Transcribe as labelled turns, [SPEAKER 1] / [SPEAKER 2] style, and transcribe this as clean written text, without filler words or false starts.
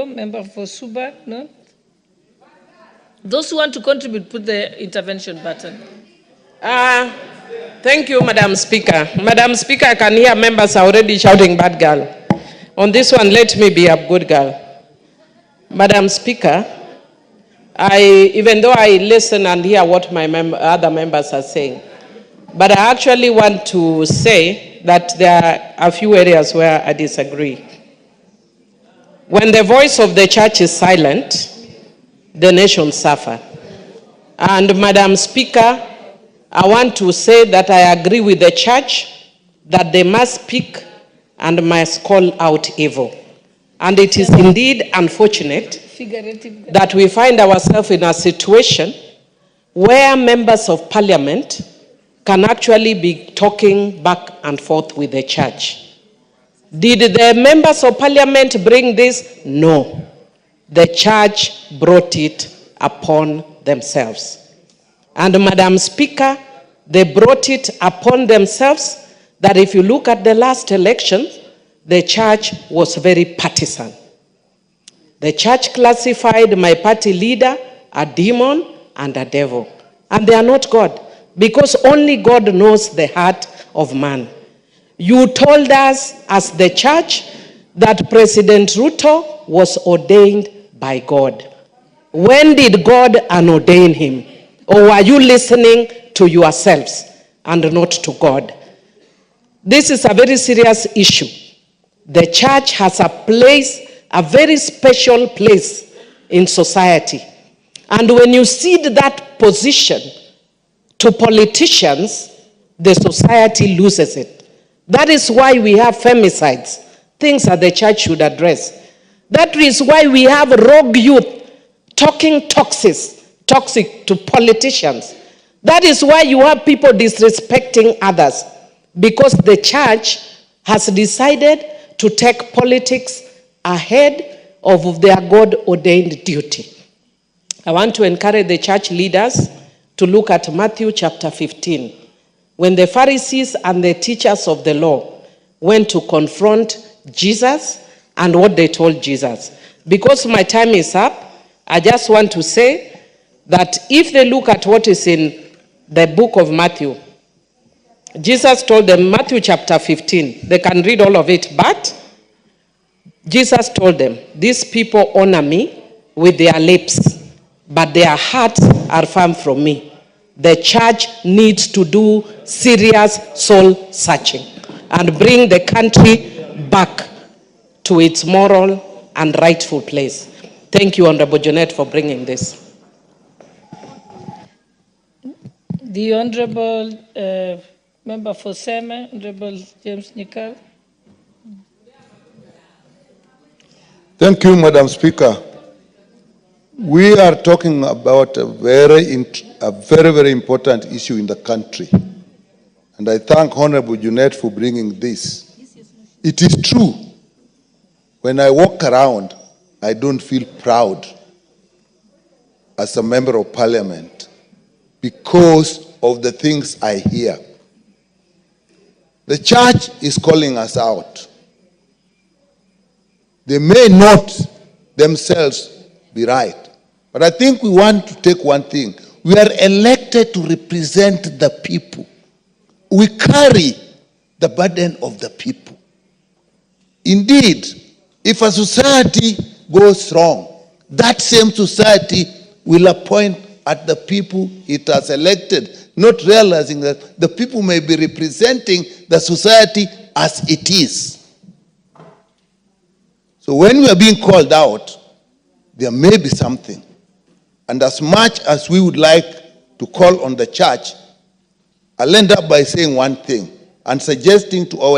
[SPEAKER 1] Member for Suba, no? Those who want to contribute, put the intervention button.
[SPEAKER 2] Thank you, Madam Speaker. Madam Speaker, I can hear members are already shouting bad girl. On this one, let me be a good girl. Madam Speaker, even though I listen and hear what my other members are saying, but I actually want to say that there are a few areas where I disagree. When the voice of the church is silent, the nation suffers. And Madam Speaker, I want to say that I agree with the church that they must speak and must call out evil. And it is indeed unfortunate that we find ourselves in a situation where members of parliament can actually be talking back and forth with the church. Did the members of parliament bring this? No. The church brought it upon themselves. And Madam Speaker, they brought it upon themselves that if you look at the last election, the church was very partisan. The church classified my party leader a demon and a devil. And they are not God, because only God knows the heart of man. You told us as the church that President Ruto was ordained by God. When did God unordain him? Or were you listening to yourselves and not to God? This is a very serious issue. The church has a place, a very special place in society. And when you cede that position to politicians, the society loses it. That is why we have femicides, things that the church should address. That is why we have rogue youth talking toxic to politicians. That is why you have people disrespecting others, because the church has decided to take politics ahead of their God-ordained duty. I want to encourage the church leaders to look at Matthew chapter 15. When the Pharisees and the teachers of the law went to confront Jesus and what they told Jesus. Because my time is up, I just want to say that if they look at what is in the book of Matthew, Jesus told them, Matthew chapter 15, they can read all of it, but Jesus told them, these people honor me with their lips, but their hearts are far from me. The church needs to do serious soul searching and bring the country back to its moral and rightful place. Thank you, Honorable Jeanette, for bringing this.
[SPEAKER 1] The Honorable Member for Seme, Honorable James Nyikal.
[SPEAKER 3] Thank you, Madam Speaker. We are talking about a very, very important issue in the country. And I thank Honorable Jeanette for bringing this. It is true, when I walk around, I don't feel proud as a member of parliament because of the things I hear. The church is calling us out. They may not themselves be right, but I think we want to take one thing. We are elected to represent the people. We carry the burden of the people. Indeed, if a society goes wrong, that same society will appoint at the people it has elected, not realizing that the people may be representing the society as it is. So when we are being called out, there may be something. And as much as we would like to call on the church, I'll end up by saying one thing and suggesting to our